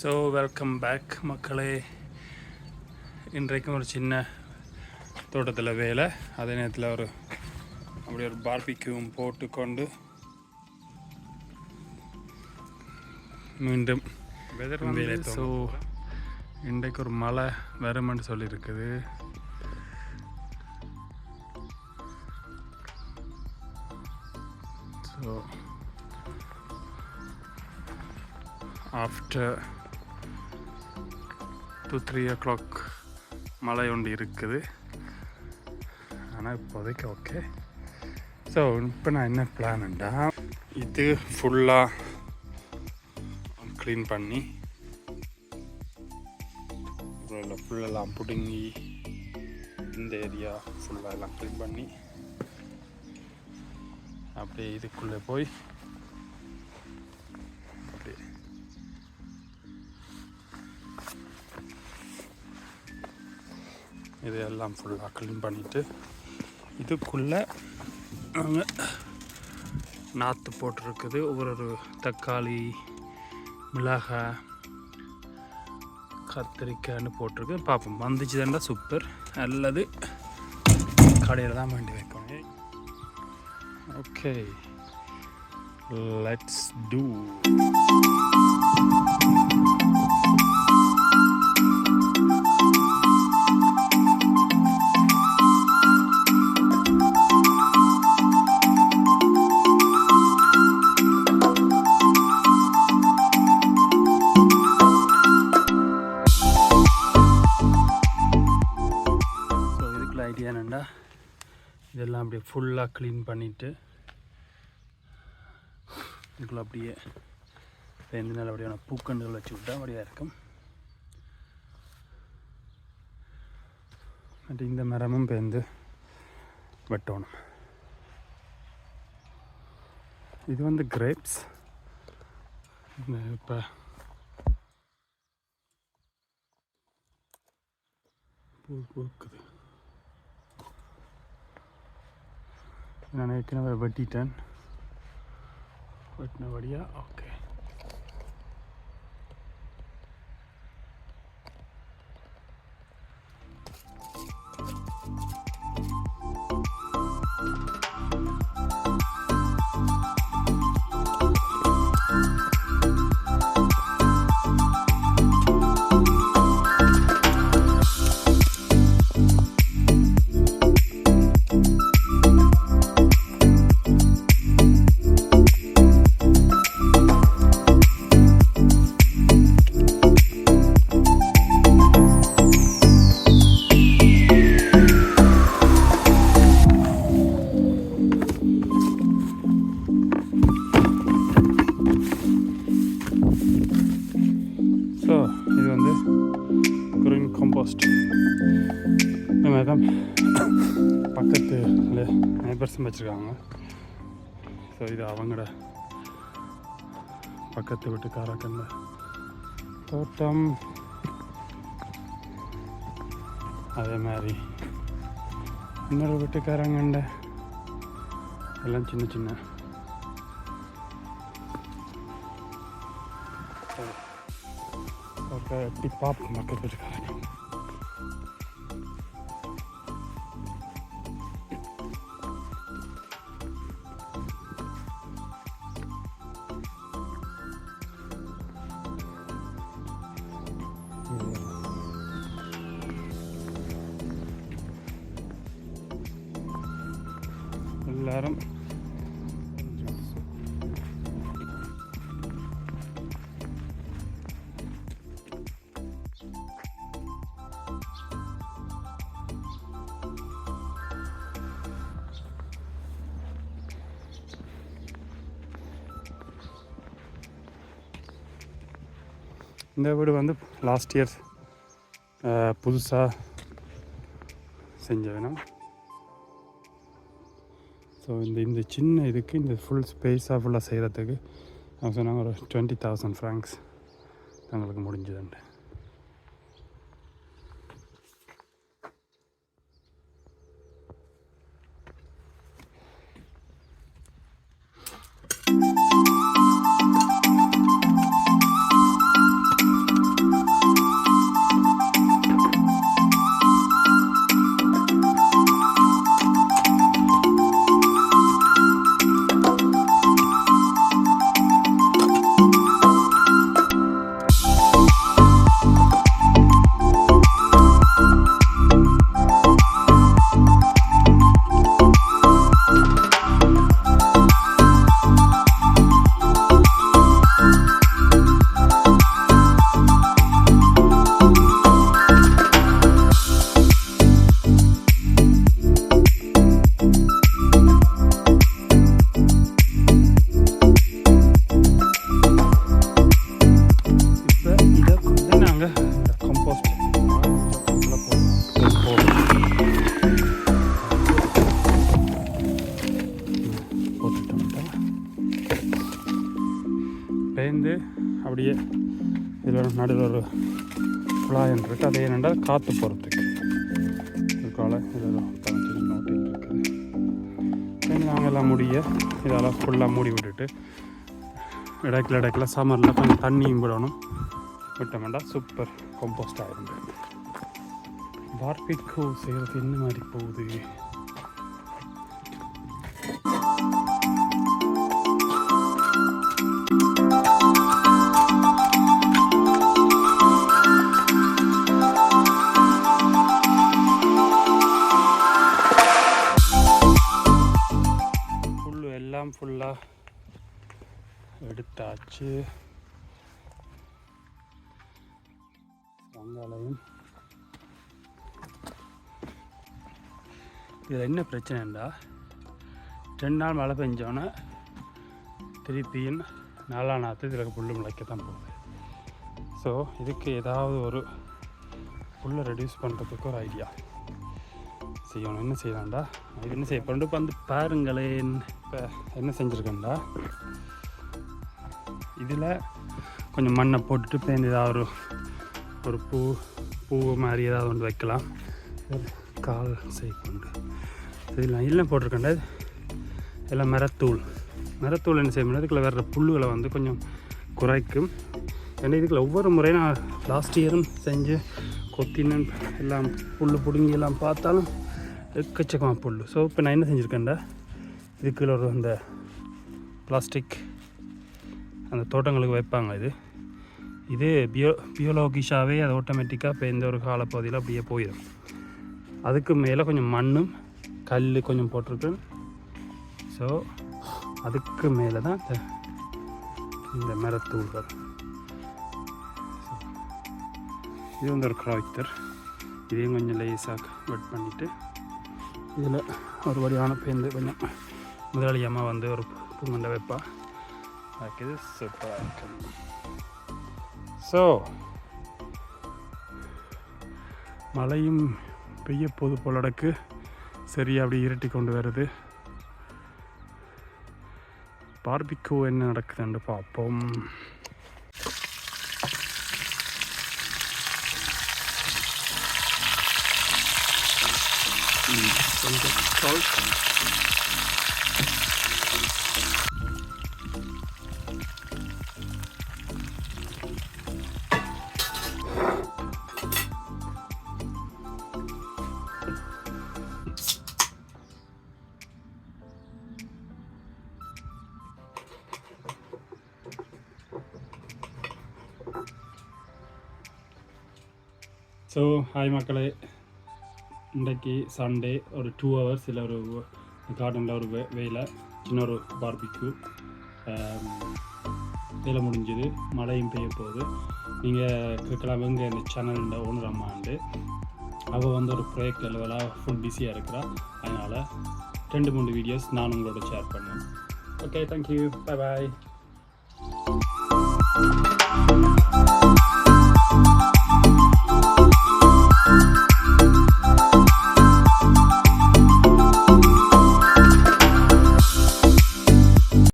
So welcome back மக்களே. இன்றைக்கும் ஒரு சின்ன தோட்டத்தில் வேலை, அதே நேரத்தில் அப்படி ஒரு பார்பிக்யூவும் போட்டுக்கொண்டு மீண்டும் வெதர் வேலை. ஸோ இன்றைக்கு ஒரு மழை வருமென்று சொல்லியிருக்குது. ஸோ ஆஃப்டர் 2-3 o'clock மழை ஒன்று இருக்குது. ஆனால் இப்போதைக்கு ஓகே. ஸோ இப்போ நான் என்ன பிளான்டா, இது ஃபுல்லாக க்ளீன் பண்ணி ஃபுல்லெல்லாம் பிடுங்கி இந்த ஏரியா ஃபுல்லாக எல்லாம் க்ளீன் பண்ணி அப்படியே இதுக்குள்ளே போய் அப்படியே இதையெல்லாம் ஃபுல்லாக க்ளீன் பண்ணிவிட்டு இதுக்குள்ளே நாங்கள் நாற்று போட்டிருக்குது. ஒவ்வொரு தக்காளி, மிளகாய், கத்திரிக்காய்னு போட்டிருக்கு. பார்ப்போம், வந்துச்சு தாண்டா சூப்பர், அல்லது கடையில் தான் வேண்டி வைக்கணும். Okay, let's do. இதெல்லாம் அப்படியே ஃபுல்லாக க்ளீன் பண்ணிவிட்டு இதுக்குள்ள அப்படியே பேருந்து நாள் அப்படியான பூக்கண்டுகள் வச்சு விட்டா அப்படியே இருக்கும். பட் இந்த மரமும் பேருந்து வெட்டணும். இது வந்து கிரேப்ஸ். இப்போ பூ பூக்குது. நான் ஏற்கனவே வெட்டிட்டேன், வெட்டினபடியா. ஓகே, இது வந்து green compost. பக்கத்து நைபர்ஸும் வச்சுருக்காங்க. ஸோ இது அவங்களோட பக்கத்து வீட்டுக்காரக்கல்ல தோட்டம். அதே மாதிரி இன்னொரு வீட்டுக்காரங்கண்ட எல்லாம் சின்ன சின்ன டிப்பாப் மக்கள் வீட்டுக்காரங்க. எல்லாரும் இந்த வீடு வந்து லாஸ்ட் இயர் புதுசாக செஞ்ச வேணும். ஸோ இந்த சின்ன இதுக்கு இந்த ஃபுல் ஸ்பேஸாக ஃபுல்லாக செய்கிறதுக்கு அவங்க சொன்னாங்க ஒரு 20,000 francs தங்களுக்கு முடிஞ்சதுண்டு. பேர்ந்து அப்படியே இதில் நடுவில் ஒரு குழாயன் இருக்குது. அது என்னென்றால் காற்று போகிறதுக்கு இதுக்கால இதில் நோட்டில் இருக்குது. நாங்கள் எல்லாம் முடிய இதெல்லாம் ஃபுல்லாக மூடி விட்டுட்டு இடைக்கில் சம்மரில் கொஞ்சம் தண்ணியும் விடணும். விட்டோம்னா சூப்பர் கம்போஸ்ட் ஆகிருந்தது. பார்பிக்யூ செய்கிறது என்ன மாதிரி போகுது. எல்லாம் ஃபுல்லாக எடுத்தாச்சு. வெங்காயம் இதில் என்ன பிரச்சனைண்டா 2 நாள் மழை பெஞ்சோன்னே திருப்பியும் 4ஆம் நாற்று இதில் புல் முளைக்கத்தான் போகுது. ஸோ இதுக்கு ஏதாவது ஒரு புல்லை ரெடியூஸ் பண்ணுறதுக்கு ஒரு ஐடியா செய்யணும். என்ன செய்யலாம்டா, அது என்ன செய்ய போகிறோம் இப்போ வந்து பாருங்களேன். இப்போ என்ன செஞ்சுருக்கேன்டா, இதில் கொஞ்சம் மண்ணை போட்டுட்டு இப்போ ஏதாவது ஒரு பூ மாதிரி ஏதாவது ஒன்று வைக்கலாம். கால் செய்யப்பண்டு இதெல்லாம் இல்லை போட்டிருக்கேன்டா. எல்லாம் மரத்தூள் என்ன செய்ய முடியாது. இதுக்குள்ள வர்ற புல்லுகளை வந்து கொஞ்சம் குறைக்கும். ஏன்னா இதுக்குள்ள ஒவ்வொரு முறையும் நான் லாஸ்ட் இயரும் செஞ்சு கொத்தின்னு எல்லாம் புல் பிடுங்கி எல்லாம் பார்த்தாலும் எக்கச்சக்கமாக புல். ஸோ இப்போ நான் என்ன செஞ்சுருக்கேன்டா, இதுக்குள்ள ஒரு அந்த பிளாஸ்டிக் அந்த தோட்டங்களுக்கு வைப்பாங்க. இது பியோலோகிஷாகவே அது ஆட்டோமேட்டிக்காக இப்போ எந்த ஒரு காலப்பகுதியில் அப்படியே போயிடும். அதுக்கு மேலே கொஞ்சம் மண்ணும் கல் கொஞ்சம் போட்டிருக்கேன். ஸோ அதுக்கு மேலே தான் இந்த மரத்தூள்கள். இது வந்து ஒரு கிராய்த்தர். இதையும் கொஞ்சம் லேசாக வெட் பண்ணிவிட்டு இதில் ஒரு வடிவான பேருந்து கொஞ்சம் முதலாளி அம்மா வந்து ஒரு பூங்கண்டை வைப்பா. அதுக்கு இது சூப்பராக இருக்கு. ஸோ மழையும் பெய்ய போது போலடக்கு சரியாக அப்படி இருட்டி கொண்டு வருது. பார்பிக்யூ என்ன நடக்குதுன்னு பார்ப்போம். கொஞ்சம் சால்ட், ஸோ ஹாய் மக்களே, இன்றைக்கு சண்டே ஒரு 2 hours இல்லை ஒரு கார்டனில் ஒரு வேலை சின்ன ஒரு பார்பிக்யூ வேலை முடிஞ்சுது. மழையும் பெய்ய போகுது. நீங்கள் கேட்கலாம் எங்கே இந்த சேனல் ஓனர் அம்மாண்டு அவள் வந்து ஒரு ப்ராஜெக்ட் லெவலாக ஃபுல் பிஸியாக இருக்கிறா. அதனால் 2-3 வீடியோஸ் நான் உங்களோட ஷேர் பண்ணேன். Okay, thank you, bye bye.